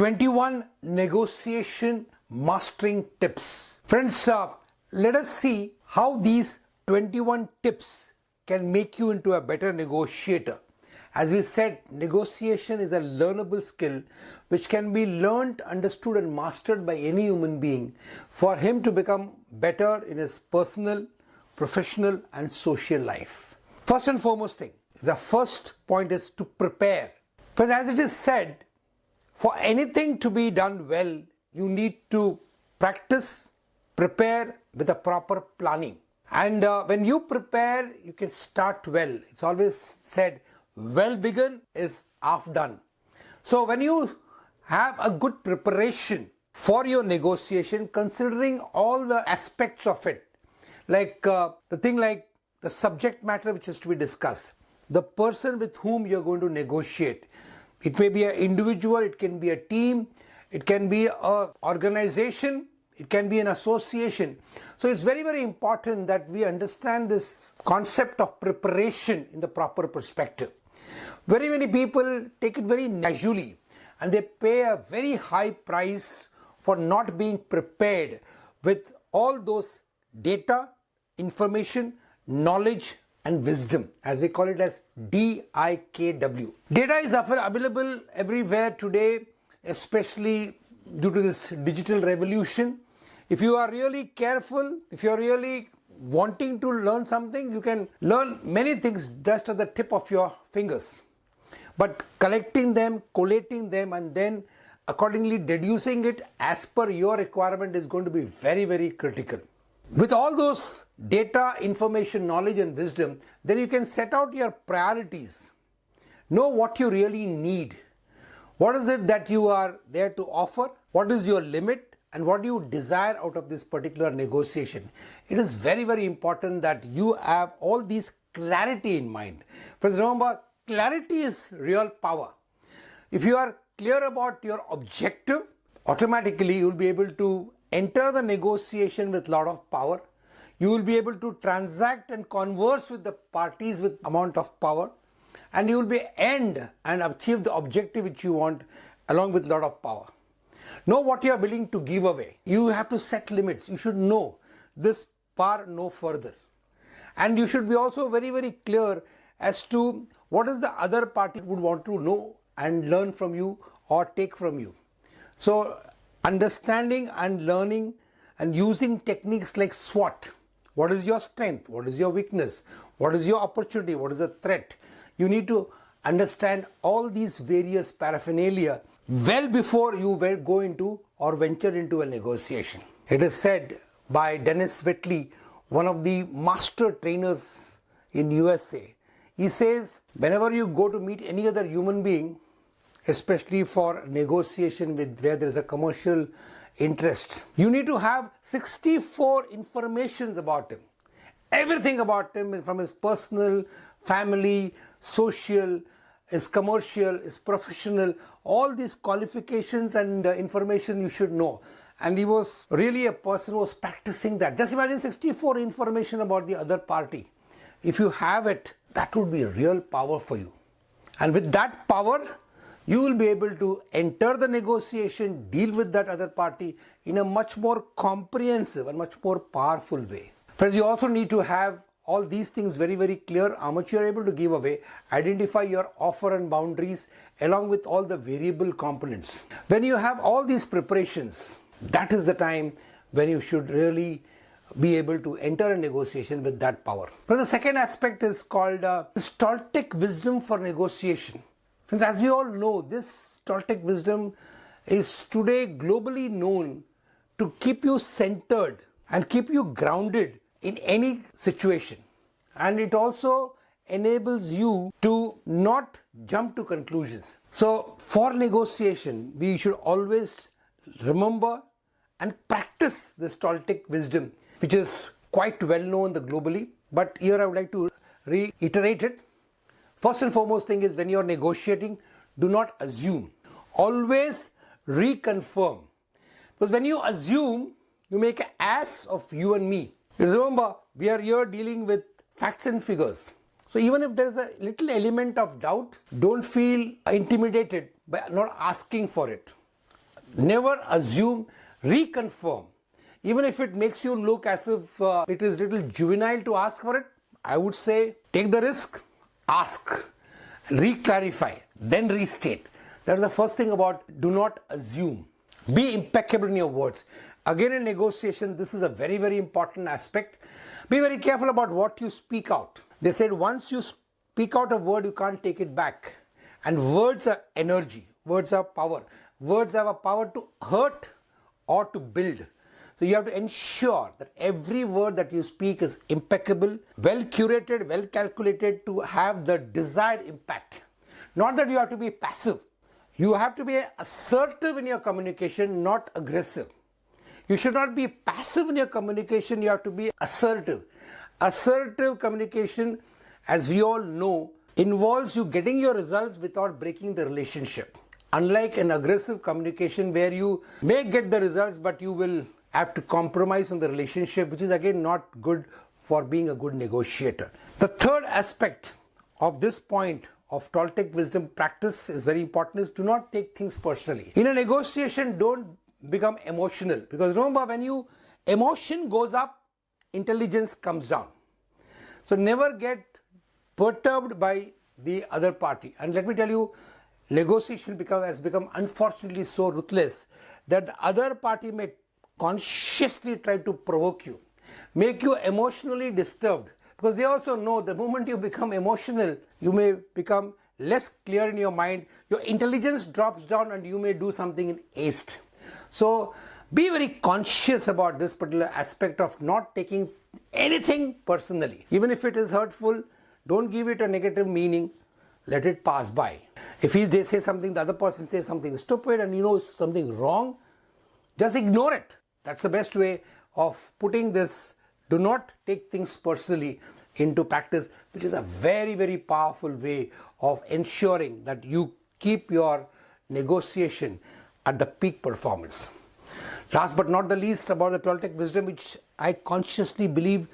21 negotiation mastering tips. Friends, let us see how these 21 tips can make you into a better negotiator. As we said, negotiation is a learnable skill which can be learned, understood and mastered by any human being for him to become better in his personal, professional and social life. First and foremost thing, the first point is to prepare. Because as it is said, for anything to be done well, you need to practice, prepare with a proper planning. And when you prepare, you can start well. It's always said, well begun is half done. So when you have a good preparation for your negotiation, considering all the aspects of it, like the subject matter which is to be discussed, the person with whom you're going to negotiate, it may be an individual, it can be a team, it can be an organization, it can be an association. So it's very, very important that we understand this concept of preparation in the proper perspective. Very many people take it very casually and they pay a very high price for not being prepared with all those data, information, knowledge and wisdom, as we call it as DIKW. Data is available everywhere today, especially due to this digital revolution. If you are really careful, if you are really wanting to learn something, you can learn many things just at the tip of your fingers. But collecting them, collating them and then accordingly deducing it as per your requirement is going to be very, very critical. With all those data, information, knowledge and wisdom, then you can set out your priorities. Know what you really need. What is it that you are there to offer? What is your limit? And what do you desire out of this particular negotiation? It is very, very important that you have all these clarity in mind. Because remember, clarity is real power. If you are clear about your objective, automatically you will be able to enter the negotiation with a lot of power. You will be able to transact and converse with the parties with amount of power. And you will be end and achieve the objective which you want along with a lot of power. Know what you are willing to give away. You have to set limits. You should know this far, no further. And you should be also very, very clear as to what is the other party would want to know and learn from you or take from you. So understanding and learning and using techniques like SWOT. What is your strength? What is your weakness? What is your opportunity? What is the threat? You need to understand all these various paraphernalia well before you go into or venture into a negotiation. It is said by Dennis Whitley, one of the master trainers in USA. He says, whenever you go to meet any other human being, especially for negotiation with where there is a commercial interest, you need to have 64 informations about him. Everything about him, from his personal, family, social, his commercial, his professional, all these qualifications and information you should know. And he was really a person who was practicing that. Just imagine 64 information about the other party. If you have it, that would be real power for you. And with that power, you will be able to enter the negotiation, deal with that other party in a much more comprehensive and much more powerful way. Friends, you also need to have all these things very, very clear, how much you are able to give away, identify your offer and boundaries along with all the variable components. When you have all these preparations, that is the time when you should really be able to enter a negotiation with that power. So the second aspect is called strategic wisdom for negotiation. Friends, as we all know, this strategic wisdom is today globally known to keep you centered and keep you grounded in any situation. And it also enables you to not jump to conclusions. So for negotiation, we should always remember and practice the strategic wisdom, which is quite well known globally. But here I would like to reiterate it. First and foremost thing is, when you are negotiating, do not assume. Always reconfirm. Because when you assume, you make an ass of you and me. Remember, we are here dealing with facts and figures. So even if there is a little element of doubt, don't feel intimidated by not asking for it. Never assume, reconfirm. Even if it makes you look as if it is little juvenile to ask for it, I would say take the risk, ask, re-clarify, then restate. That is the first thing about do not assume. Be impeccable in your words. Again, in negotiation, this is a very, very important aspect. Be very careful about what you speak out. They said once you speak out a word, you can't take it back. And words are energy. Words are power. Words have a power to hurt or to build. So you have to ensure that every word that you speak is impeccable, well curated, well calculated to have the desired impact. Not that you have to be passive. You have to be assertive in your communication, not aggressive. You should not be passive in your communication, you have to be assertive. Assertive communication, as we all know, involves you getting your results without breaking the relationship. Unlike an aggressive communication where you may get the results but you will have to compromise on the relationship, which is again not good for being a good negotiator. The third aspect of this point of Toltec wisdom practice is very important, is do not take things personally. In a negotiation, don't become emotional, because remember, when emotion goes up, intelligence comes down. So never get perturbed by the other party. And let me tell you, negotiation has become unfortunately so ruthless that the other party may consciously try to provoke you, make you emotionally disturbed, because they also know the moment you become emotional, you may become less clear in your mind, your intelligence drops down and you may do something in haste. So be very conscious about this particular aspect of not taking anything personally. Even if it is hurtful, don't give it a negative meaning, let it pass by. If they say something, the other person says something stupid and you know something wrong, just ignore it. That's the best way of putting this do not take things personally into practice, which is a very, very powerful way of ensuring that you keep your negotiation at the peak performance. Last but not the least about the Toltec wisdom, which I consciously believe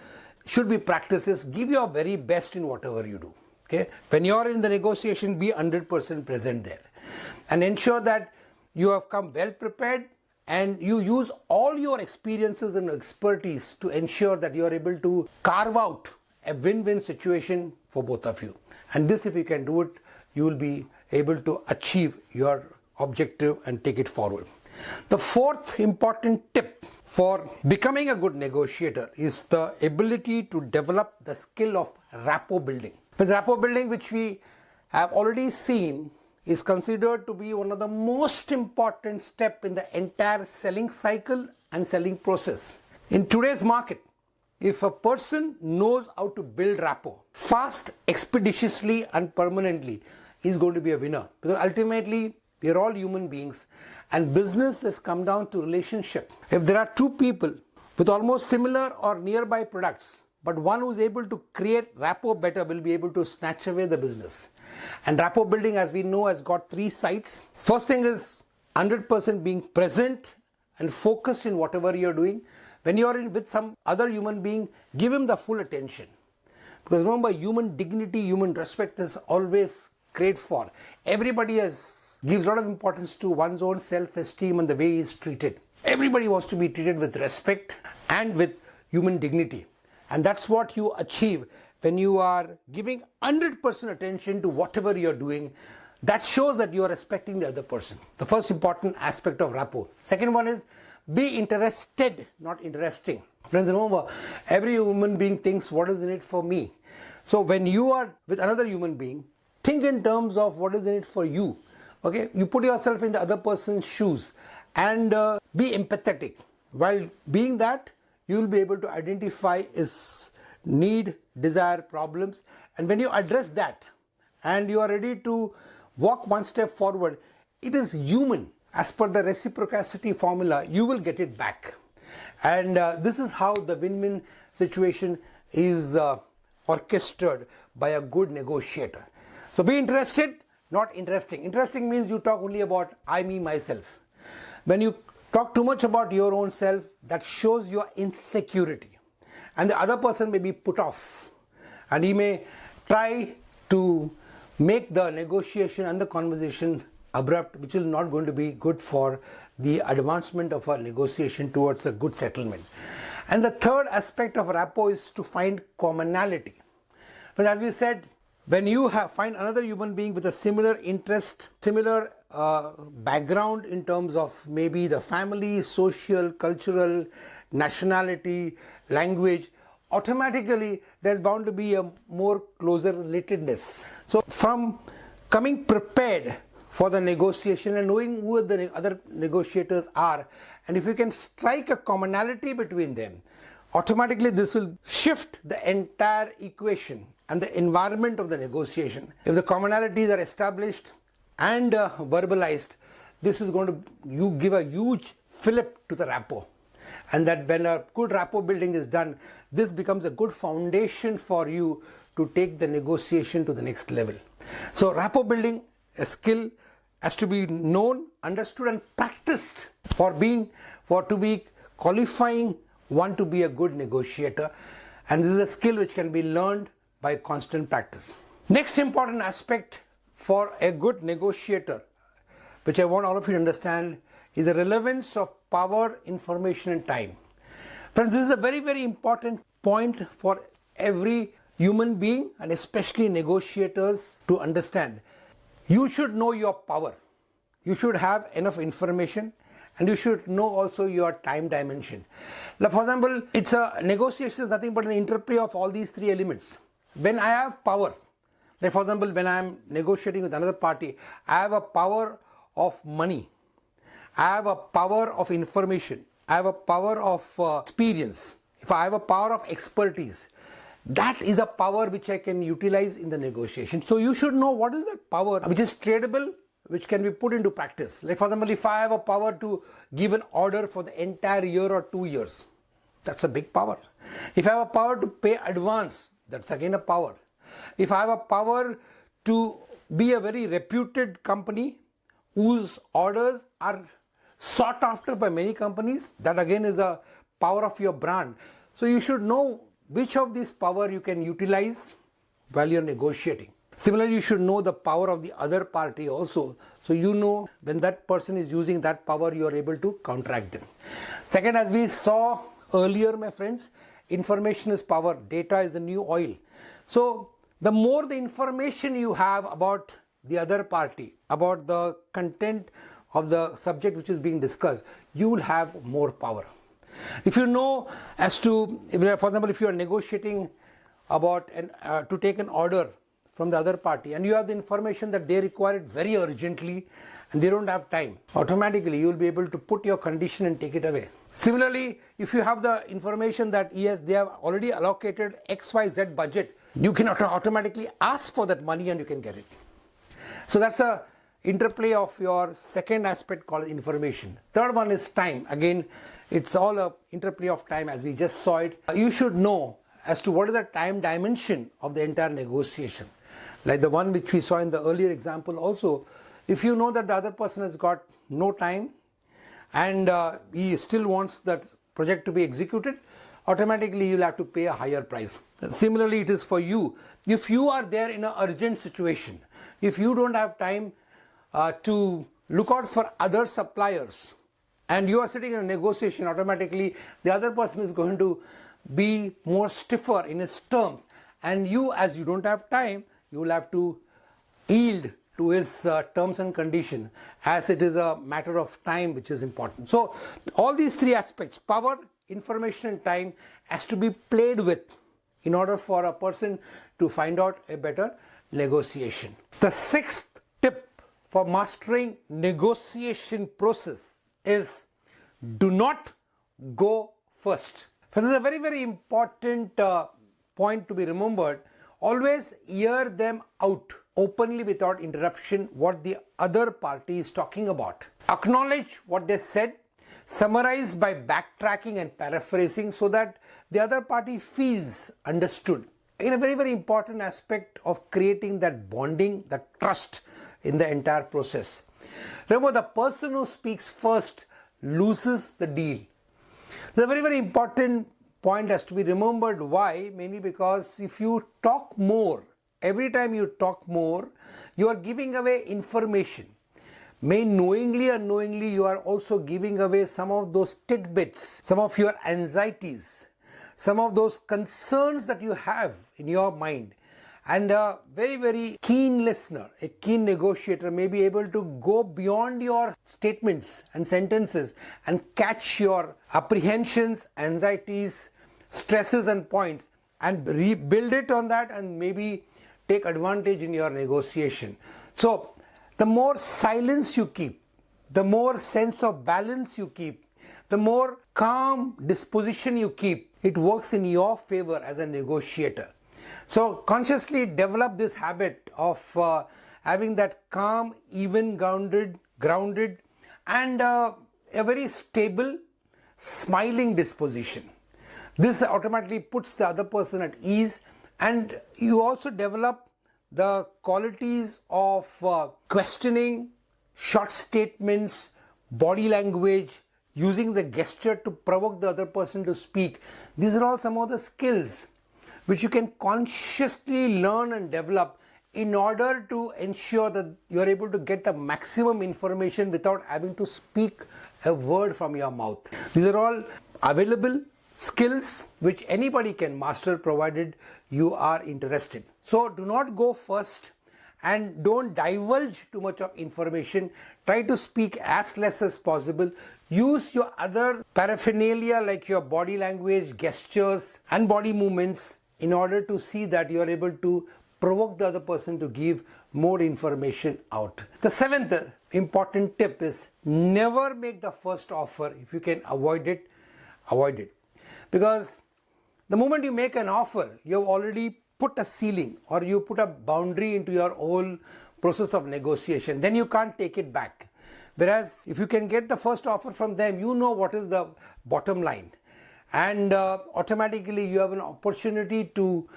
should be practiced, is give your very best in whatever you do. Okay? When you are in the negotiation, be 100% present there and ensure that you have come well prepared and you use all your experiences and expertise to ensure that you are able to carve out a win-win situation for both of you. And this, if you can do it, you will be able to achieve your objective and take it forward. The fourth important tip for becoming a good negotiator is the ability to develop the skill of rapport building. With rapport building, which we have already seen, is considered to be one of the most important steps in the entire selling cycle and selling process. In today's market, if a person knows how to build rapport fast, expeditiously and permanently, he's going to be a winner. Because ultimately, we are all human beings and business has come down to relationship. If there are two people with almost similar or nearby products, but one who is able to create rapport better will be able to snatch away the business. And rapport building, as we know, has got three sides. First thing is 100% being present and focused in whatever you're doing. When you're in with some other human being, give him the full attention. Because remember, human dignity, human respect is always great for. Everybody gives a lot of importance to one's own self-esteem and the way he is treated. Everybody wants to be treated with respect and with human dignity. And that's what you achieve when you are giving 100% attention to whatever you're doing. That shows that you are respecting the other person. The first important aspect of rapport. Second one is be interested, not interesting. Friends, remember, every human being thinks, what is in it for me? So when you are with another human being, think in terms of what is in it for you. Okay, you put yourself in the other person's shoes and be empathetic. While being that, you will be able to identify his need, desire, problems, and when you address that and you are ready to walk one step forward, it is human. As per the reciprocity formula, you will get it back. And this is how the win-win situation is orchestrated by a good negotiator. So be interested, not interesting. Interesting means you talk only about I, me, myself. When you talk too much about your own self, that shows your insecurity. And the other person may be put off. And he may try to make the negotiation and the conversation abrupt, which is not going to be good for the advancement of a negotiation towards a good settlement. And the third aspect of rapport is to find commonality. But as we said, when you find another human being with a similar interest, similar background in terms of maybe the family, social, cultural, nationality, language, automatically there's bound to be a more closer relatedness. So from coming prepared for the negotiation and knowing who the other negotiators are, and if you can strike a commonality between them, automatically this will shift the entire equation and the environment of the negotiation. If the commonalities are established and verbalized, this is going to give a huge fillip to the rapport. And that when a good rapport building is done, this becomes a good foundation for you to take the negotiation to the next level. So rapport building, a skill, has to be known, understood and practiced to be qualifying one to be a good negotiator. And this is a skill which can be learned by constant practice. Next important aspect for a good negotiator, which I want all of you to understand, is the relevance of power, information and time. Friends, this is a very, very important point for every human being and especially negotiators to understand. You should know your power. You should have enough information and you should know also your time dimension. Now, for example, it's a negotiation is nothing but an interplay of all these three elements. When I have power, like for example, when I am negotiating with another party, I have a power of money. I have a power of information. I have a power of experience. If I have a power of expertise, that is a power which I can utilize in the negotiation. So you should know what is that power which is tradable, which can be put into practice. Like for example, if I have a power to give an order for the entire year or 2 years, that's a big power. If I have a power to pay advance, that's again a power. If I have a power to be a very reputed company whose orders are sought after by many companies, that again is a power of your brand. So you should know which of these power you can utilize while you're negotiating. Similarly, you should know the power of the other party also. So you know when that person is using that power, you are able to counteract them. Second, as we saw earlier, my friends, information is power, data is the new oil. So the more the information you have about the other party, about the content of the subject which is being discussed, you will have more power. If you know as to, for example, if you are negotiating about to take an order from the other party and you have the information that they require it very urgently and they don't have time, automatically you will be able to put your condition and take it away. Similarly, if you have the information that yes, they have already allocated XYZ budget, you can automatically ask for that money and you can get it. So that's a interplay of your second aspect called information. Third one is time. Again, it's all a interplay of time as we just saw it. You should know as to what is the time dimension of the entire negotiation. Like the one which we saw in the earlier example also, if you know that the other person has got no time and he still wants that project to be executed, automatically you'll have to pay a higher price. Similarly, it is for you. If you are there in an urgent situation, if you don't have time to look out for other suppliers and you are sitting in a negotiation, automatically the other person is going to be more stiffer in his terms, and you, as you don't have time, you will have to yield to his terms and conditions, as it is a matter of time which is important. So all these three aspects, power, information and time, has to be played with in order for a person to find out a better negotiation. The sixth tip for mastering negotiation process is do not go first. So this is a very, very important point to be remembered. Always hear them out openly without interruption what the other party is talking about. Acknowledge what they said, summarize by backtracking and paraphrasing so that the other party feels understood. In a very, very important aspect of creating that bonding, that trust in the entire process. Remember, the person who speaks first loses the deal. The very, very important point has to be remembered. Why? Mainly because if you talk more, every time you talk more, you are giving away information. may knowingly or unknowingly you are also giving away some of those tidbits, some of your anxieties, some of those concerns that you have in your mind. And a very, very keen listener, a keen negotiator may be able to go beyond your statements and sentences and catch your apprehensions, anxieties, stresses and points and rebuild it on that and maybe take advantage in your negotiation. So the more silence you keep, the more sense of balance you keep, the more calm disposition you keep, it works in your favor as a negotiator. So consciously develop this habit of having that calm, even grounded and a very stable, smiling disposition. This automatically puts the other person at ease, and you also develop the qualities of questioning, short statements, body language, using the gesture to provoke the other person to speak. These are all some of the skills which you can consciously learn and develop in order to ensure that you are able to get the maximum information without having to speak a word from your mouth. These are all available skills which anybody can master provided you are interested. So do not go first and don't divulge too much of information. Try to speak as less as possible. Use your other paraphernalia like your body language, gestures and body movements in order to see that you are able to provoke the other person to give more information out. The seventh important tip is never make the first offer. If you can avoid it, avoid it. Because the moment you make an offer, you have already put a ceiling or you put a boundary into your whole process of negotiation. Then you can't take it back. Whereas if you can get the first offer from them, you know what is the bottom line. And automatically you have an opportunity to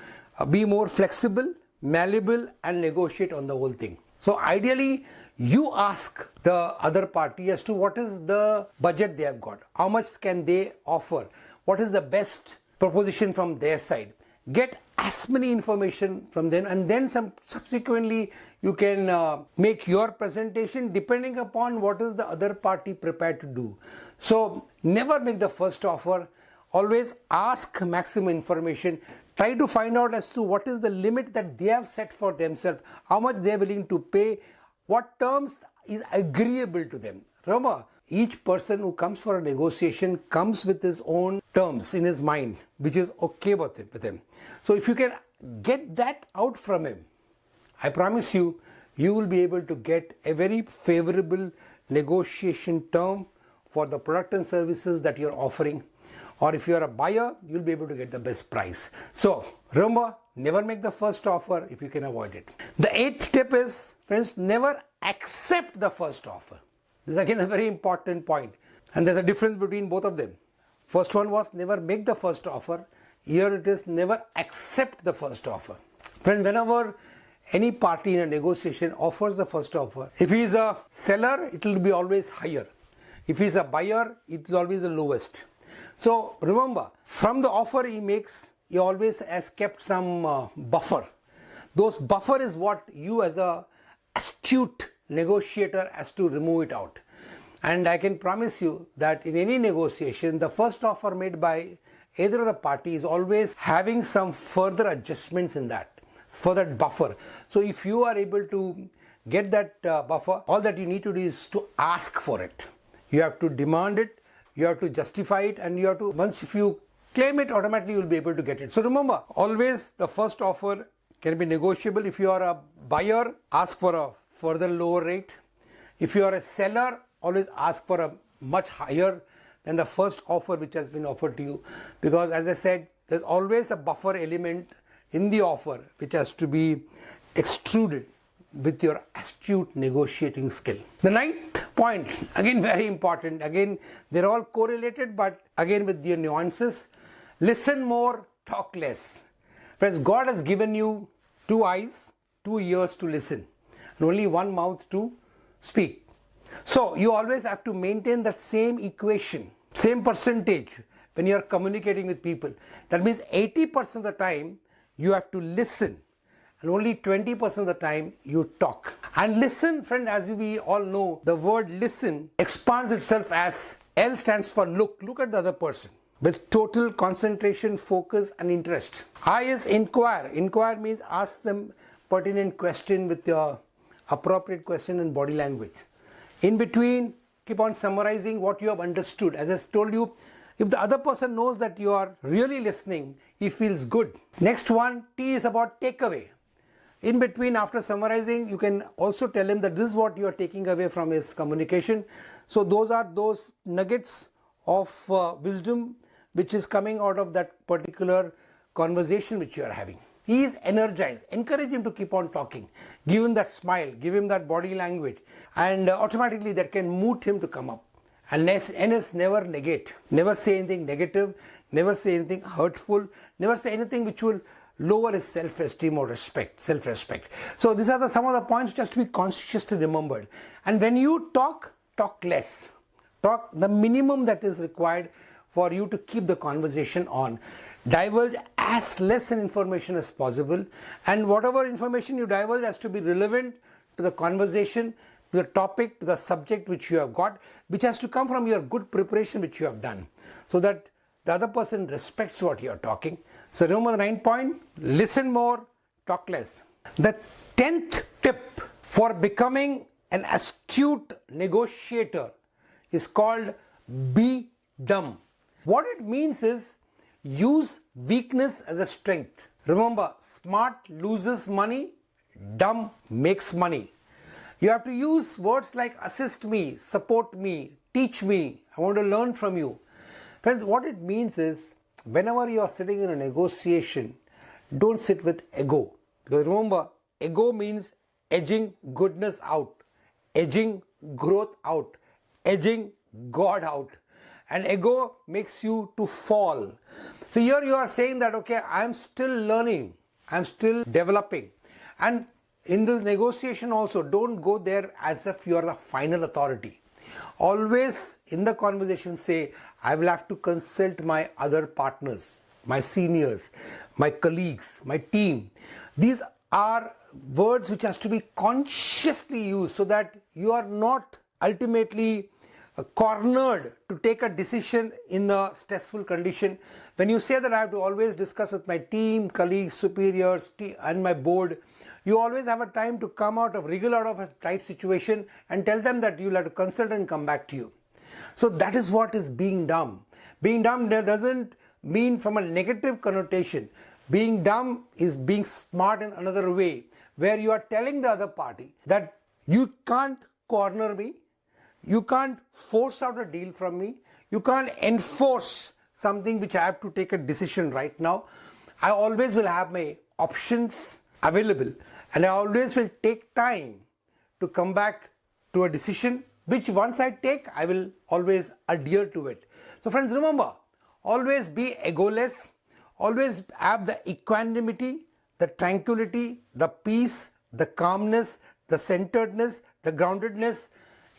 be more flexible, malleable and negotiate on the whole thing. So ideally you ask the other party as to what is the budget they have got, how much can they offer, what is the best proposition from their side. Get as many information from them, and then subsequently you can make your presentation depending upon what is the other party prepared to do. So never make the first offer. Always ask maximum information. Try to find out as to what is the limit that they have set for themselves, how much they are willing to pay, what terms is agreeable to them. Remember, each person who comes for a negotiation comes with his own terms in his mind, which is okay with him. So if you can get that out from him, I promise you, you will be able to get a very favorable negotiation term for the product and services that you're offering. Or if you're a buyer, you'll be able to get the best price. So remember, never make the first offer if you can avoid it. The eighth tip is, friends, never accept the first offer. This is again a very important point. And there's a difference between both of them. First one was never make the first offer. Here it is never accept the first offer. Friends, whenever any party in a negotiation offers the first offer, if he is a seller, it will be always higher. If he is a buyer, it is always the lowest. So remember, from the offer he makes, he always has kept some buffer. Those buffer is what you as a astute negotiator has to remove it out. And I can promise you that in any negotiation, the first offer made by either of the party is always having some further adjustments in that, for that buffer. So if you are able to get that buffer, all that you need to do is to ask for it. You have to demand it, you have to justify it, and you have to, once if you claim it, automatically you will be able to get it. So remember, always the first offer can be negotiable. If you are a buyer, ask for a further lower rate. If you are a seller, always ask for a much higher than the first offer which has been offered to you. Because as I said, there's always a buffer element in the offer which has to be extruded with your astute negotiating skill. The ninth point, again very important, again they're all correlated but again with their nuances. Listen more, talk less. Friends, God has given you 2 eyes, 2 ears to listen, and only 1 mouth to speak. So you always have to maintain that same equation, same percentage when you are communicating with people. That means 80% of the time you have to listen and only 20% of the time you talk. And listen, friend, as we all know, the word listen expands itself as L stands for look. Look at the other person with total concentration, focus and interest. I is inquire. Inquire means ask them pertinent question with your appropriate question and body language. In between, keep on summarizing what you have understood. As I told you, if the other person knows that you are really listening, he feels good. Next one, T is about takeaway. In between, after summarizing, you can also tell him that this is what you are taking away from his communication. So those are those nuggets of wisdom which is coming out of that particular conversation which you are having. He is energized. Encourage him to keep on talking. Give him that smile, give him that body language, and automatically that can mood him to come up. And NS, never negate. Never say anything negative, never say anything hurtful, never say anything which will lower his self-esteem or self-respect. So these are some of the points just to be consciously remembered. And when you talk less. Talk the minimum that is required for you to keep the conversation on. Divulge as less information as possible, and whatever information you divulge has to be relevant to the conversation, to the topic, to the subject which you have got, which has to come from your good preparation which you have done, so that the other person respects what you are talking. So remember the 9th point, listen more, talk less. The 10th tip for becoming an astute negotiator is called be dumb. What it means is use weakness as a strength. Remember, smart loses money, dumb makes money. You have to use words like assist me, support me, teach me, I want to learn from you. Friends, what it means is whenever you are sitting in a negotiation, don't sit with ego. Because remember, ego means edging goodness out, edging growth out, edging God out. And ego makes you to fall. So here you are saying that, okay, I am still learning, I am still developing. And in this negotiation also, don't go there as if you are the final authority. Always in the conversation say, I will have to consult my other partners, my seniors, my colleagues, my team. These are words which has to be consciously used so that you are not ultimately cornered to take a decision in a stressful condition. When you say that I have to always discuss with my team, colleagues, superiors and my board, you always have a time to wriggle out of a tight situation and tell them that you'll have to consult and come back to you. So that is what is being dumb. Being dumb doesn't mean from a negative connotation. Being dumb is being smart in another way, where you are telling the other party that you can't corner me, you can't force out a deal from me, you can't enforce something which I have to take a decision right now. I always will have my options available, and I always will take time to come back to a decision which once I take, I will always adhere to it. So friends, remember, always be egoless, always have the equanimity, the tranquility, the peace, the calmness, the centeredness, the groundedness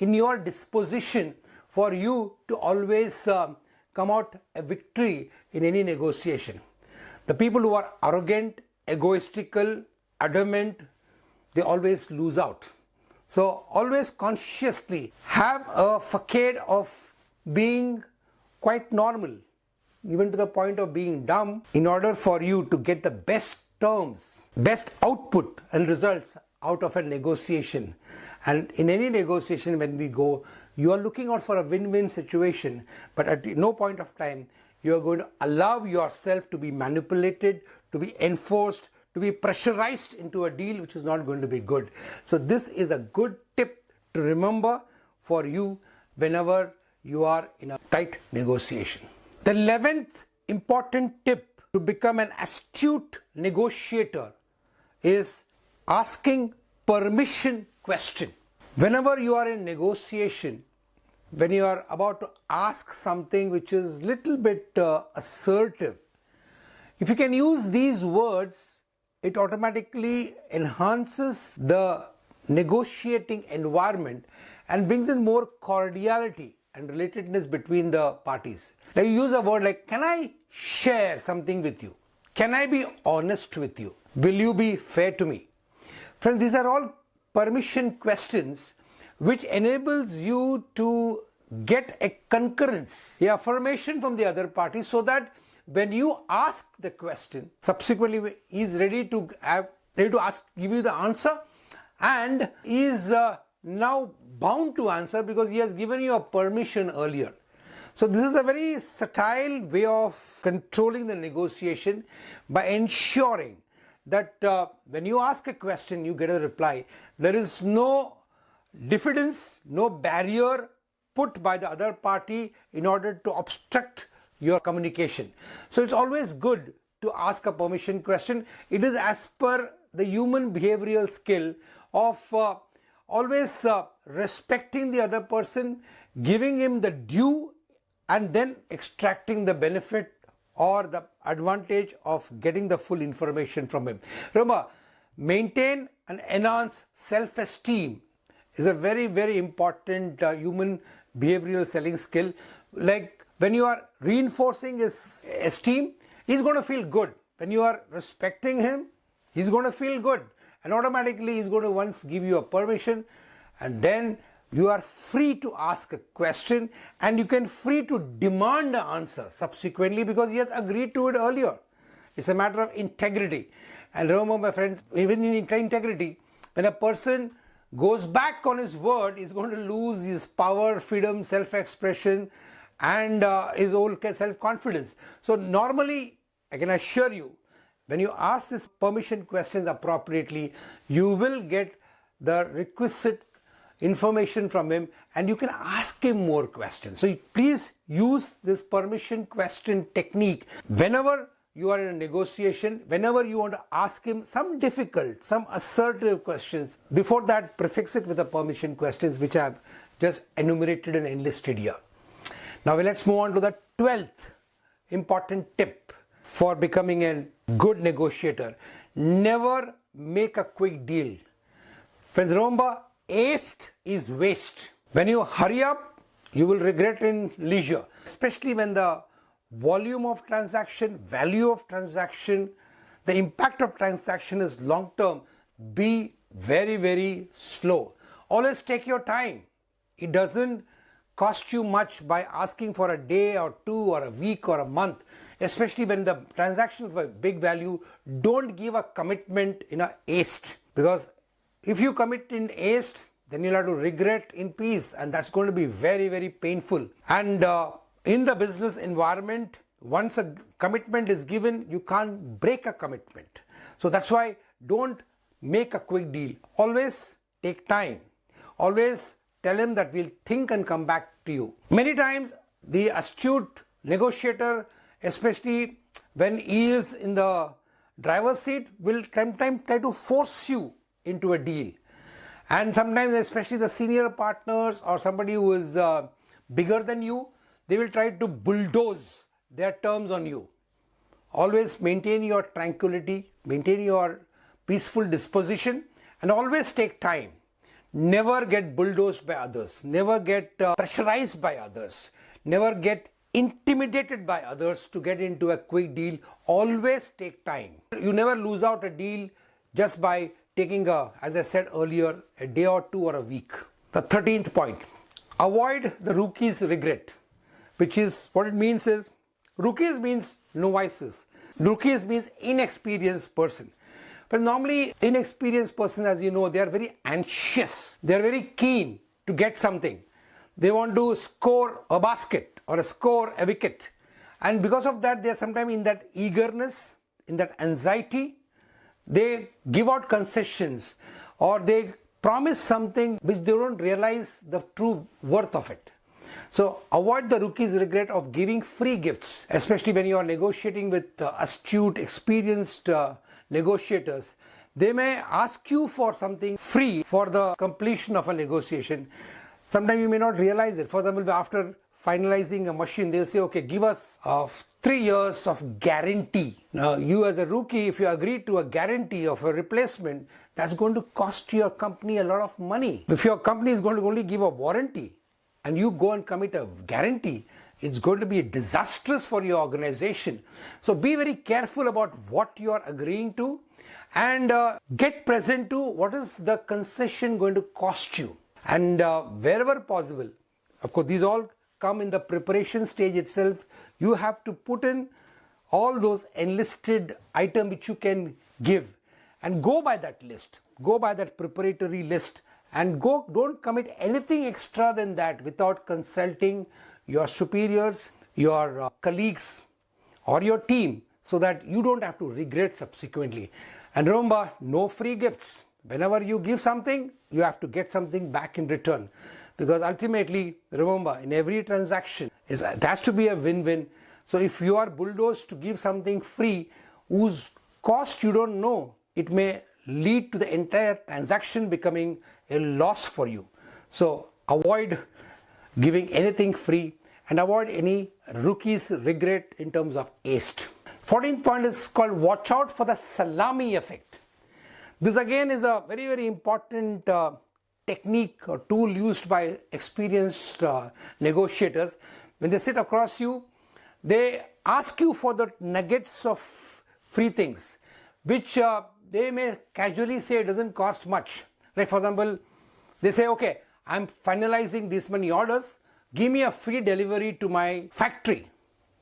in your disposition for you to always come out a victory in any negotiation. The people who are arrogant, egoistical, adamant, they always lose out. So always consciously have a facade of being quite normal, even to the point of being dumb, in order for you to get the best terms, best output and results out of a negotiation. And in any negotiation when we go, you are looking out for a win-win situation, but at no point of time you are going to allow yourself to be manipulated, to be enforced, to be pressurized into a deal which is not going to be good. So this is a good tip to remember for you whenever you are in a tight negotiation. The 11th important tip to become an astute negotiator is asking permission question. Whenever you are in negotiation, when you are about to ask something which is little bit assertive, if you can use these words, it automatically enhances the negotiating environment and brings in more cordiality and relatedness between the parties. Like you use a word like, can I share something with you? Can I be honest with you? Will you be fair to me? Friends, these are all permission questions which enables you to get a concurrence, a affirmation from the other party, so that when you ask the question, subsequently he is ready to give you the answer, and is now bound to answer because he has given you a permission earlier. So this is a very subtle way of controlling the negotiation by ensuring that when you ask a question, you get a reply. There is no diffidence, no barrier put by the other party in order to obstruct your communication. So it's always good to ask a permission question. It is as per the human behavioral skill of always respecting the other person, giving him the due, and then extracting the benefit or the advantage of getting the full information from him. Remember, maintain and enhance self-esteem is a very, very important human behavioral selling skill. Like when you are reinforcing his esteem, he's going to feel good. When you are respecting him, he's going to feel good. And automatically he's going to once give you a permission, and then you are free to ask a question and you can free to demand an answer subsequently because he has agreed to it earlier. It's a matter of integrity. And remember, my friends, even in integrity, when a person goes back on his word, he's going to lose his power, freedom, self-expression, and his own self-confidence. So normally, I can assure you, when you ask these permission questions appropriately, you will get the requisite information from him and you can ask him more questions. So please use this permission question technique whenever you are in a negotiation, whenever you want to ask him some difficult, some assertive questions. Before that, prefix it with the permission questions which I have just enumerated and enlisted here. Now let's move on to the 12th important tip for becoming a good negotiator. Never make a quick deal. Friends, remember, haste is waste. When you hurry up, you will regret in leisure, especially when the volume of transaction, value of transaction, the impact of transaction is long term. Be very, very slow. Always take your time. It doesn't cost you much by asking for a day or two or a week or a month, especially when the transaction is of a big value. Don't give a commitment in a haste, because if you commit in haste, then you'll have to regret in peace, and that's going to be very, very painful. And in the business environment, once a commitment is given, you can't break a commitment. So that's why don't make a quick deal. Always take time. Always tell him that we'll think and come back to you. Many times the astute negotiator, especially when he is in the driver's seat, will sometimes try to force you into a deal. And sometimes, especially the senior partners or somebody who is bigger than you, they will try to bulldoze their terms on you. Always maintain your tranquility, maintain your peaceful disposition, and always take time. Never get bulldozed by others. Never get pressurized by others. Never get intimidated by others to get into a quick deal. Always take time. You never lose out a deal just by taking as I said earlier, a day or two or a week. The 13th point, avoid the rookie's regret, which is, what it means is, rookies means novices. Rookies means inexperienced person. But normally inexperienced person, as you know, they are very anxious. They are very keen to get something. They want to score a basket or score a wicket. And because of that, they are sometimes in that eagerness, in that anxiety. They give out concessions or they promise something which they don't realize the true worth of it. So avoid the rookie's regret of giving free gifts, especially when you are negotiating with astute, experienced negotiators. They may ask you for something free for the completion of a negotiation. Sometimes you may not realize it. For example, after finalizing a machine, they'll say, okay, give us 3 years of guarantee. Now, you as a rookie, if you agree to a guarantee of a replacement, that's going to cost your company a lot of money. If your company is going to only give a warranty and you go and commit a guarantee, it's going to be disastrous for your organization. So be very careful about what you are agreeing to, and get present to what is the concession going to cost you. And wherever possible, of course these all come in the preparation stage itself, you have to put in all those enlisted items which you can give, and go by that list, go by that preparatory list, and don't commit anything extra than that without consulting your superiors, your colleagues or your team, so that you don't have to regret subsequently. And remember, no free gifts. Whenever you give something, you have to get something back in return, because ultimately, remember, in every transaction it has to be a win-win. So if you are bulldozed to give something free whose cost you don't know, it may lead to the entire transaction becoming a loss for you. So avoid giving anything free and avoid any rookie's regret in terms of haste. 14th point is called watch out for the salami effect. This again is a very, very important technique or tool used by experienced negotiators. When they sit across you, they ask you for the nuggets of free things, which they may casually say doesn't cost much. Like for example, they say, okay, I'm finalizing this many orders, give me a free delivery to my factory.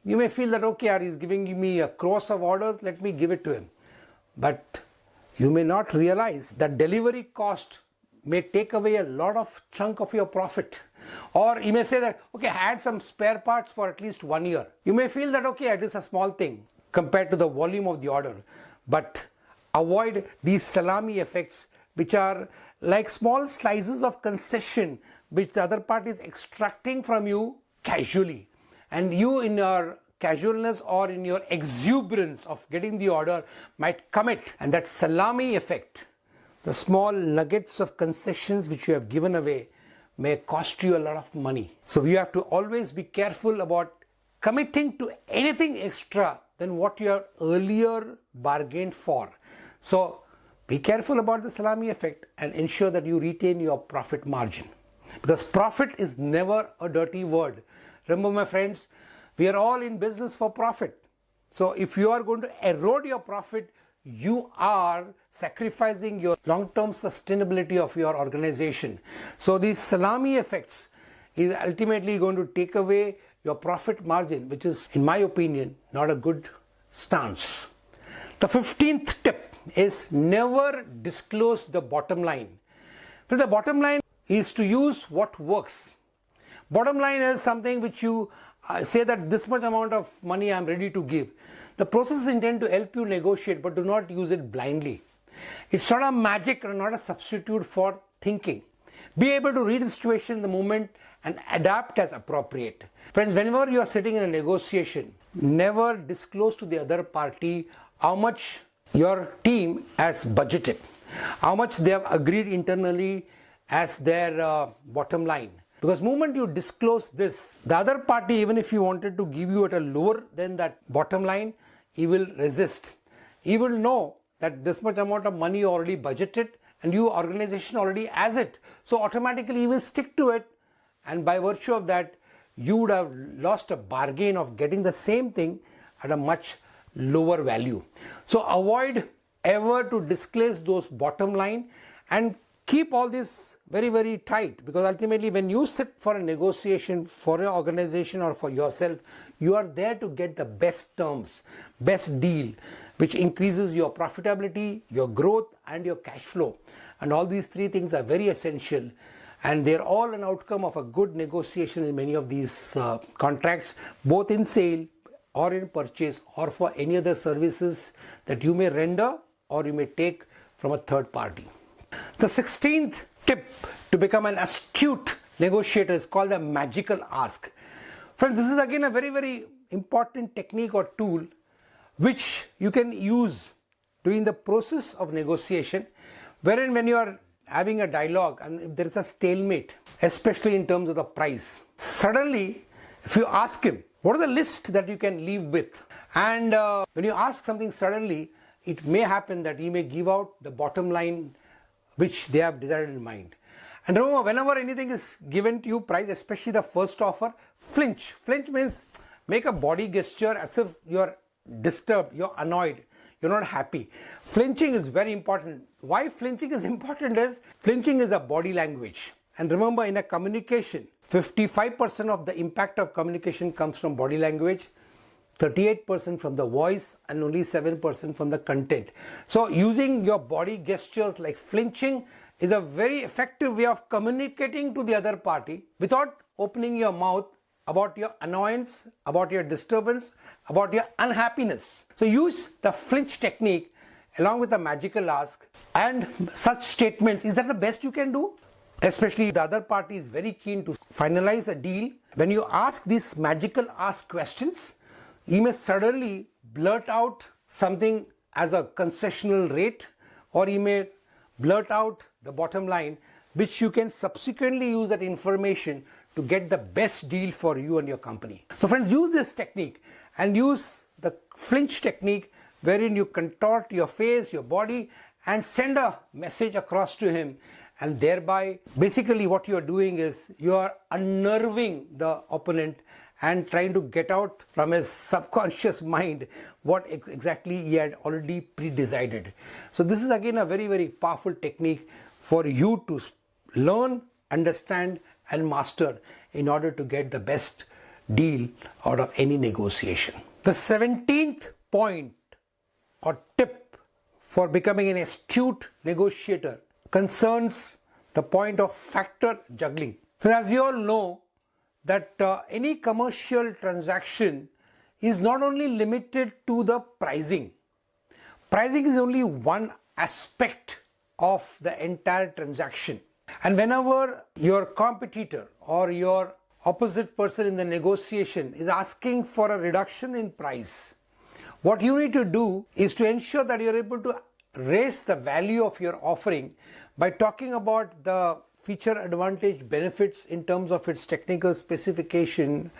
You may feel that, okay, he's giving me a crores of orders, let me give it to him. But you may not realize that delivery cost may take away a lot of chunk of your profit. Or you may say that, okay, I had some spare parts for at least 1 year. You may feel that, okay, it is a small thing compared to the volume of the order. But avoid these salami effects, which are like small slices of concession which the other party is extracting from you casually. And you, in your casualness or in your exuberance of getting the order, might commit. And that salami effect, the small nuggets of concessions which you have given away, may cost you a lot of money. So you have to always be careful about committing to anything extra than what you have earlier bargained for. So be careful about the salami effect and ensure that you retain your profit margin, because profit is never a dirty word. Remember, my friends, we are all in business for profit. So if you are going to erode your profit, you are sacrificing your long-term sustainability of your organization. So these salami effects is ultimately going to take away your profit margin, which is, in my opinion, not a good stance. The 15th tip is never disclose the bottom line. So the bottom line is to use what works. Bottom line is something which you say that this much amount of money I am ready to give. The process is intended to help you negotiate, but do not use it blindly. It's not a magic or not a substitute for thinking. Be able to read the situation in the moment and adapt as appropriate. Friends, whenever you are sitting in a negotiation, never disclose to the other party how much your team has budgeted, how much they have agreed internally as their bottom line. Because the moment you disclose this, the other party, even if he wanted to give you at a lower than that bottom line, he will resist. He will know that this much amount of money you already budgeted and your organization already has it. So automatically he will stick to it, and by virtue of that, you would have lost a bargain of getting the same thing at a much lower value. So avoid ever to disclose those bottom line and keep all this very, very tight, because ultimately when you sit for a negotiation for your organization or for yourself, you are there to get the best terms, best deal, which increases your profitability, your growth and your cash flow. And all these three things are very essential, and they're all an outcome of a good negotiation in many of these contracts, both in sale or in purchase or for any other services that you may render or you may take from a third party. The 16th tip to become an astute negotiator is called the magical ask. Friends, this is again a very, very important technique or tool which you can use during the process of negotiation, wherein when you are having a dialogue and if there is a stalemate, especially in terms of the price, suddenly if you ask him, what are the list that you can leave with? And when you ask something suddenly, it may happen that he may give out the bottom line which they have decided in mind. And remember, whenever anything is given to you, price, especially the first offer, flinch. Flinch means make a body gesture as if you are disturbed, you are annoyed, you're not happy. Flinching is very important. Why flinching is important is, flinching is a body language. And remember, in a communication, 55% of the impact of communication comes from body language, 38% from the voice, and only 7% from the content. So using your body gestures like flinching is a very effective way of communicating to the other party without opening your mouth about your annoyance, about your disturbance, about your unhappiness. So use the flinch technique along with the magical ask and such statements. Is that the best you can do? Especially if the other party is very keen to finalize a deal. When you ask these magical ask questions, you may suddenly blurt out something as a concessional rate, or you may blurt out the bottom line, which you can subsequently use that information to get the best deal for you and your company. So friends, use this technique and use the flinch technique, wherein you contort your face, your body, and send a message across to him. And thereby, basically what you are doing is you are unnerving the opponent and trying to get out from his subconscious mind what exactly he had already pre-decided. So this is again a very, very powerful technique for you to learn, understand, and master in order to get the best deal out of any negotiation. The 17th point or tip for becoming an astute negotiator concerns the point of factor juggling. So as you all know that any commercial transaction is not only limited to the pricing. Pricing is only one aspect of the entire transaction. And whenever your competitor or your opposite person in the negotiation is asking for a reduction in price, what you need to do is to ensure that you're able to raise the value of your offering by talking about the feature advantage benefits in terms of its technical specification,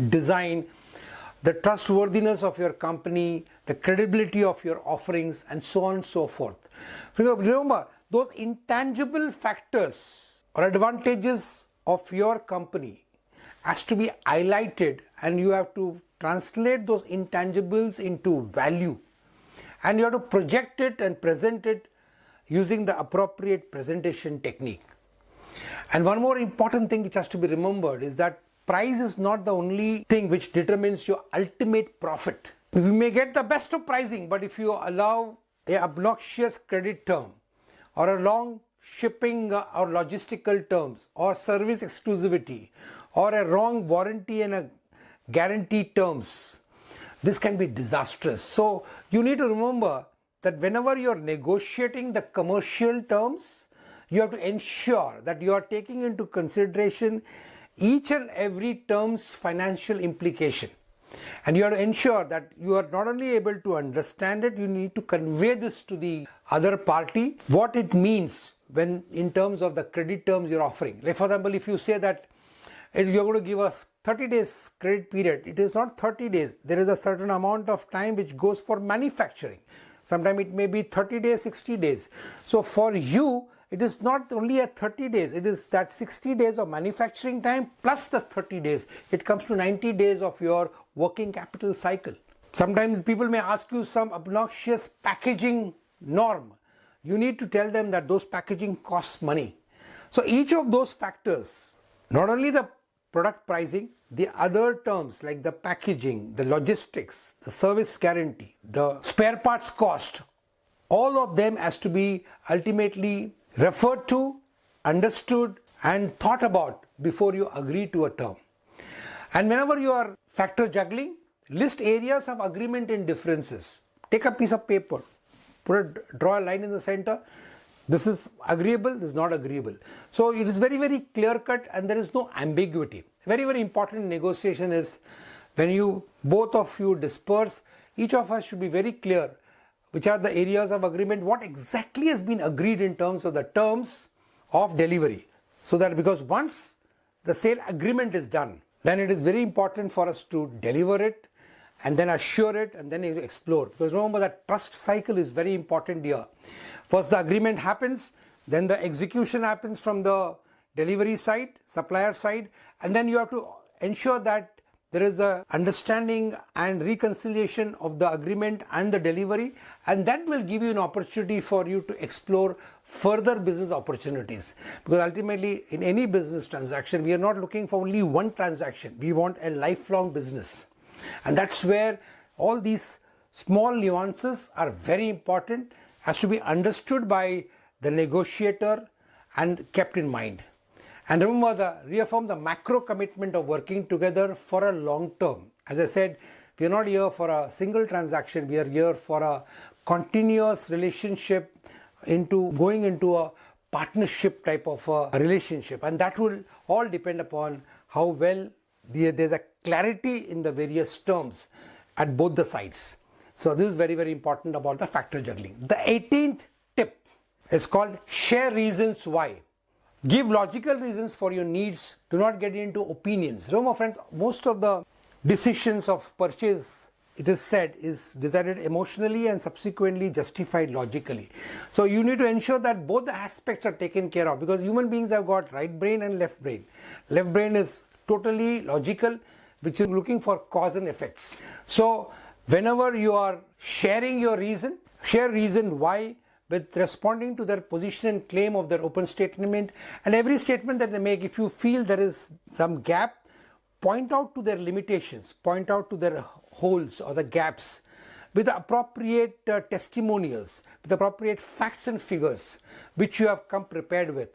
design, the trustworthiness of your company, the credibility of your offerings, and so on and so forth. Remember, those intangible factors or advantages of your company has to be highlighted, and you have to translate those intangibles into value, and you have to project it and present it using the appropriate presentation technique. And one more important thing which has to be remembered is that price is not the only thing which determines your ultimate profit. You may get the best of pricing, but if you allow an obnoxious credit term or a long shipping or logistical terms or service exclusivity or a wrong warranty and a guarantee terms, this can be disastrous. So you need to remember that whenever you are negotiating the commercial terms, you have to ensure that you are taking into consideration each and every term's financial implication. And you have to ensure that you are not only able to understand it, you need to convey this to the other party, what it means when in terms of the credit terms you're offering. Like for example, if you say that you're going to give a 30 days credit period, it is not 30 days. There is a certain amount of time which goes for manufacturing. Sometimes it may be 30 days, 60 days. So for you, it is not only at 30 days, it is that 60 days of manufacturing time plus the 30 days. It comes to 90 days of your working capital cycle. Sometimes people may ask you some obnoxious packaging norm. You need to tell them that those packaging costs money. So each of those factors, not only the product pricing, the other terms like the packaging, the logistics, the service guarantee, the spare parts cost, all of them has to be ultimately referred to, understood, and thought about before you agree to a term. And whenever you are factor juggling, list areas of agreement and differences. Take a piece of paper, draw a line in the center. This is agreeable, this is not agreeable. So it is very, very clear cut and there is no ambiguity. Very, very important in negotiation is when you both of you disperse, each of us should be very clear which are the areas of agreement, what exactly has been agreed in terms of the terms of delivery. So that because once the sale agreement is done, then it is very important for us to deliver it and then assure it and then explore. Because remember that trust cycle is very important here. First the agreement happens, then the execution happens from the delivery side, supplier side, and then you have to ensure that there is a understanding and reconciliation of the agreement and the delivery, and that will give you an opportunity for you to explore further business opportunities. Because ultimately in any business transaction, we are not looking for only one transaction. We want a lifelong business, and that's where all these small nuances are very important, has to be understood by the negotiator and kept in mind. And remember, reaffirm the macro commitment of working together for a long term. As I said, we are not here for a single transaction. We are here for a continuous relationship, going into a partnership type of a relationship. And that will all depend upon how well there's a clarity in the various terms at both the sides. So this is very, very important about the factor juggling. The 18th tip is called share reasons why. Give logical reasons for your needs. Do not get into opinions. Remember friends, most of the decisions of purchase, it is said, is decided emotionally and subsequently justified logically. So you need to ensure that both the aspects are taken care of, because human beings have got right brain and left brain. Left brain is totally logical, which is looking for cause and effects. So whenever you are sharing your reason, share reason why with responding to their position and claim of their open statement. And every statement that they make, if you feel there is some gap, point out to their limitations, point out to their holes or the gaps with the appropriate testimonials, with appropriate facts and figures which you have come prepared with.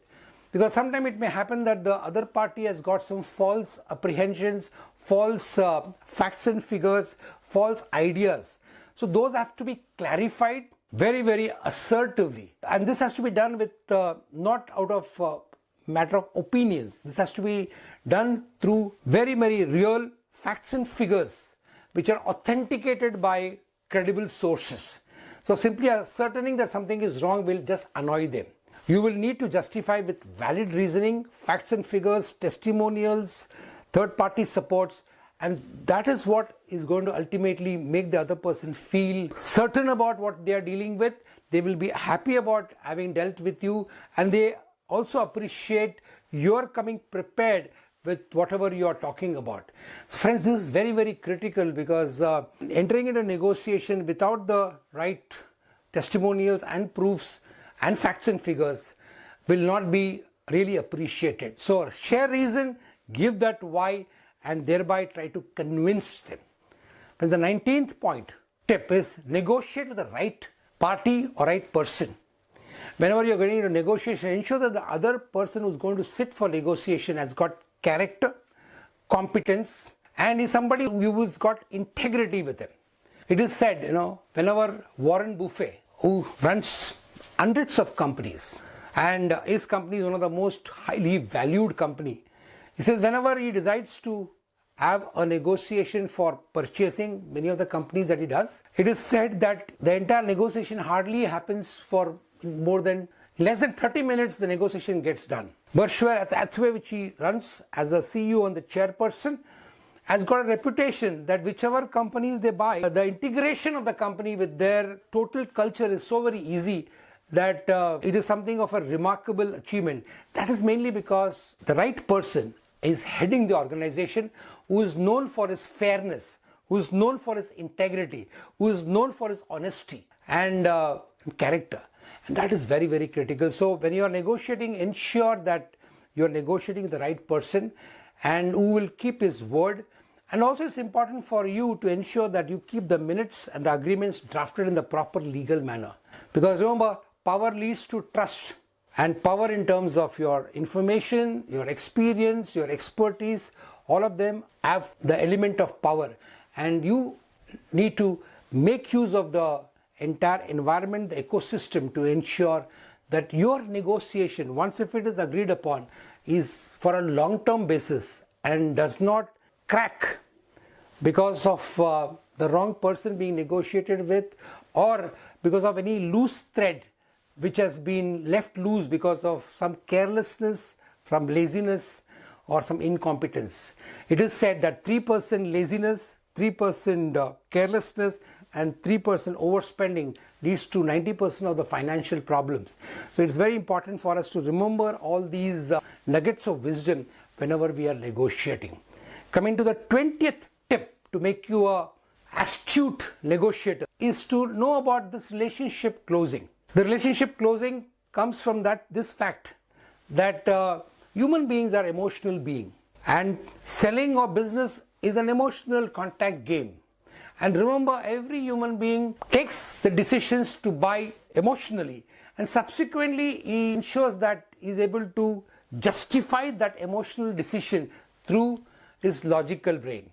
Because sometimes it may happen that the other party has got some false apprehensions, false facts and figures, false ideas. So those have to be clarified very, very assertively. And this has to be done with not out of matter of opinions. This has to be done through very, very real facts and figures which are authenticated by credible sources. So simply ascertaining that something is wrong will just annoy them. You will need to justify with valid reasoning, facts and figures, testimonials, third-party supports, and that is what is going to ultimately make the other person feel certain about what they are dealing with. They will be happy about having dealt with you, and they also appreciate your coming prepared with whatever you are talking about. So friends, this is very, very critical, because entering into negotiation without the right testimonials and proofs and facts and figures will not be really appreciated. So share reason, give that why, and thereby try to convince them. But the 19th tip is negotiate with the right party or right person. Whenever you're getting into negotiation, ensure that the other person who's going to sit for negotiation has got character, competence, and is somebody who's got integrity with him. It is said, whenever Warren Buffett, who runs hundreds of companies, and his company is one of the most highly valued company, he says whenever he decides to have a negotiation for purchasing many of the companies that he does, it is said that the entire negotiation hardly happens for less than 30 minutes. The negotiation gets done. Berkshire Hathaway, which he runs as a CEO and the chairperson, has got a reputation that whichever companies they buy, the integration of the company with their total culture is so very easy that it is something of a remarkable achievement. That is mainly because the right person is heading the organization, who is known for his fairness, who is known for his integrity, who is known for his honesty and character. And that is very, very critical. So when you are negotiating, ensure that you are negotiating with the right person and who will keep his word. And also it's important for you to ensure that you keep the minutes and the agreements drafted in the proper legal manner. Because remember, power leads to trust. And power in terms of your information, your experience, your expertise, all of them have the element of power. And you need to make use of the entire environment, the ecosystem, to ensure that your negotiation, once if it is agreed upon, is for a long-term basis and does not crack because of the wrong person being negotiated with, or because of any loose thread which has been left loose because of some carelessness, some laziness, or some incompetence. It is said that 3% laziness, 3% carelessness, and 3% overspending leads to 90% of the financial problems. So it's very important for us to remember all these nuggets of wisdom whenever we are negotiating. Coming to the 20th tip to make you a astute negotiator is to know about this relationship closing. The relationship closing comes from this fact that human beings are emotional beings, and selling or business is an emotional contact game. And remember, every human being takes the decisions to buy emotionally, and subsequently he ensures that he is able to justify that emotional decision through his logical brain.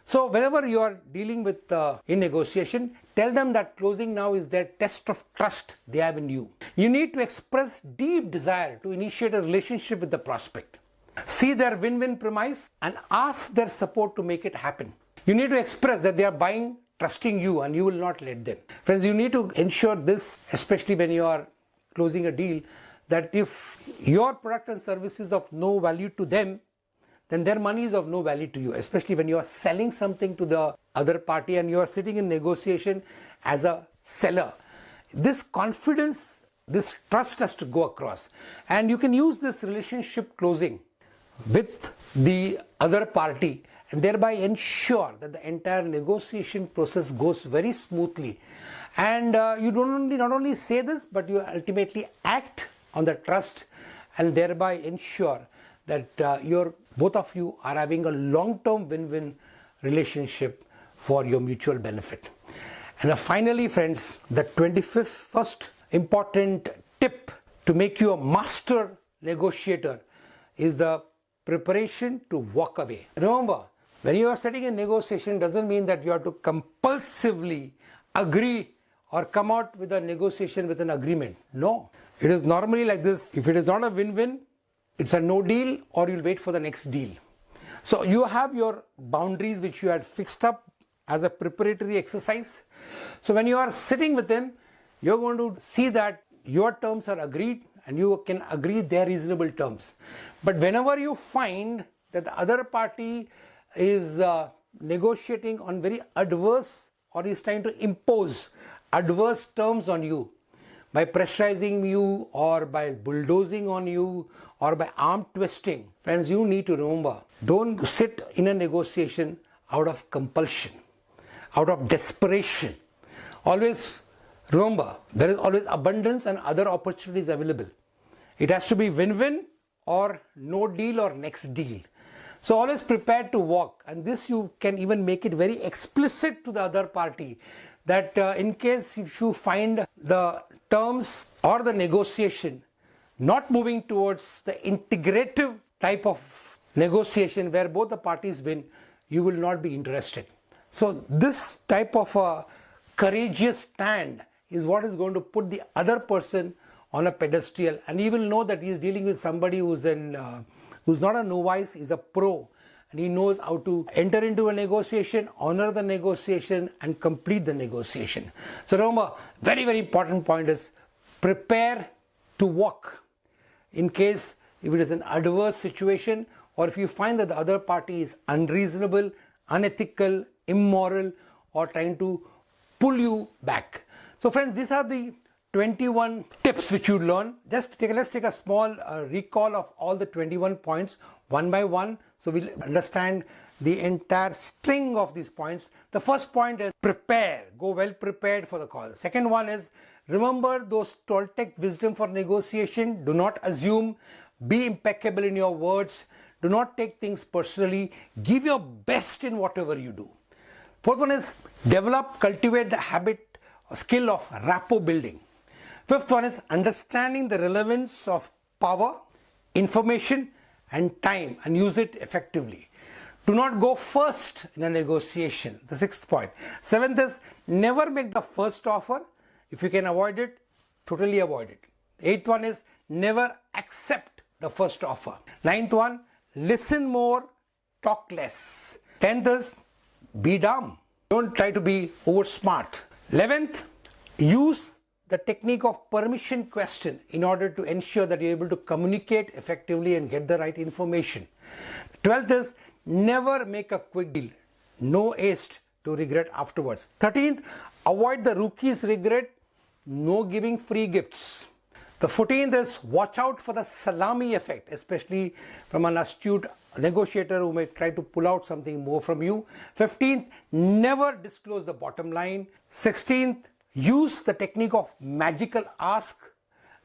So whenever you are dealing with in negotiation, tell them that closing now is their test of trust they have in you. You need to express deep desire to initiate a relationship with the prospect. See their win-win premise and ask their support to make it happen. You need to express that they are buying, trusting you, and you will not let them. Friends, you need to ensure this, especially when you are closing a deal, that if your product and service is of no value to them, then their money is of no value to you, especially when you are selling something to the other party and you are sitting in negotiation as a seller. This confidence, this trust has to go across. And you can use this relationship closing with the other party and thereby ensure that the entire negotiation process goes very smoothly. And you not only say this, but you ultimately act on the trust and thereby ensure that both of you are having a long-term win-win relationship for your mutual benefit. And finally, friends, the 21st important tip to make you a master negotiator is the preparation to walk away. Remember, when you are sitting in negotiation, doesn't mean that you have to compulsively agree or come out with a negotiation with an agreement. No, it is normally like this. If it is not a win-win, it's a no deal, or you'll wait for the next deal. So you have your boundaries which you had fixed up as a preparatory exercise. So when you are sitting with them, you're going to see that your terms are agreed and you can agree their reasonable terms. But whenever you find that the other party is negotiating on very adverse, or is trying to impose adverse terms on you by pressurizing you or by bulldozing on you or by arm twisting, friends, you need to remember, don't sit in a negotiation out of compulsion, out of desperation. Always remember, there is always abundance and other opportunities available. It has to be win-win or no deal or next deal. So always prepared to walk, and this you can even make it very explicit to the other party, that in case if you find the terms or the negotiation not moving towards the integrative type of negotiation where both the parties win, you will not be interested. So this type of a courageous stand is what is going to put the other person on a pedestal, and he will know that he is dealing with somebody who's not a novice, he's a pro, and he knows how to enter into a negotiation, honor the negotiation, and complete the negotiation. So remember, very, very important point is prepare to walk. In case if it is an adverse situation, or if you find that the other party is unreasonable, unethical, immoral, or trying to pull you back. So friends, these are the 21 tips which you learn. Let's take a small recall of all the 21 points one by one, so we'll understand the entire string of these points. The first point is prepare, go well prepared for the call. Second one is remember those Toltec wisdom for negotiation. Do not assume, be impeccable in your words, do not take things personally, give your best in whatever you do. Fourth one is cultivate the habit or skill of rapport building. Fifth one is understanding the relevance of power, information and time, and use it effectively. Do not go first in a negotiation, the sixth point. Seventh is never make the first offer. If you can avoid it, totally avoid it. Eighth one is never accept the first offer. Ninth one, listen more, talk less. 10th is be dumb. Don't try to be over smart. 11th, use the technique of permission question in order to ensure that you're able to communicate effectively and get the right information. 12th is never make a quick deal. No haste to regret afterwards. 13th, avoid the rookie's regret. No giving free gifts. The 14th is watch out for the salami effect, especially from an astute a negotiator who may try to pull out something more from you. 15th, never disclose the bottom line. 16th, use the technique of magical ask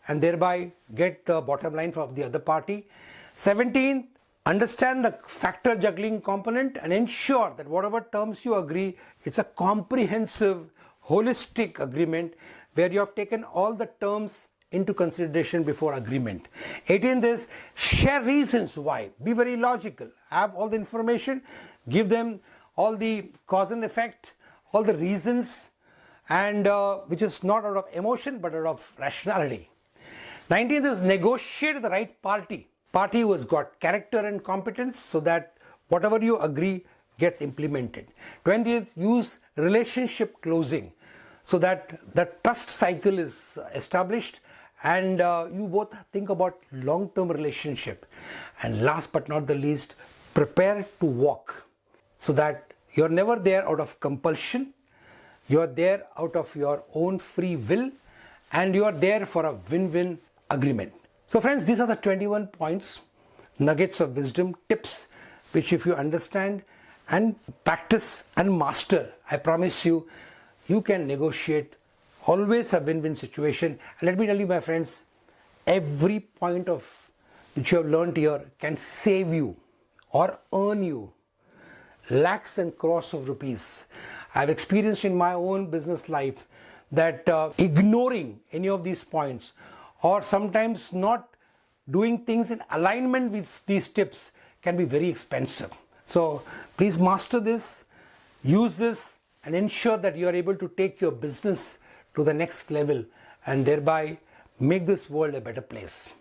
and thereby get the bottom line from the other party. 17th, understand the factor juggling component and ensure that whatever terms you agree, it's a comprehensive, holistic agreement where you have taken all the terms into consideration before agreement. 18th is share reasons why. Be very logical. Have all the information, give them all the cause and effect, all the reasons, and which is not out of emotion but out of rationality. 19th is negotiate the right party who has got character and competence so that whatever you agree gets implemented. 20th, use relationship closing so that the trust cycle is established and you both think about long-term relationship. And last but not the least, prepare to walk so that you're never there out of compulsion, you're there out of your own free will, and you are there for a win-win agreement. So friends, these are the 21 points, nuggets of wisdom, tips, which if you understand and practice and master, I promise you, you can negotiate always a win-win situation. And let me tell you, my friends, every point of which you have learned here can save you or earn you lakhs and crores of rupees. I've experienced in my own business life that ignoring any of these points or sometimes not doing things in alignment with these tips can be very expensive. So please master this, use this, and ensure that you are able to take your business to the next level and thereby make this world a better place.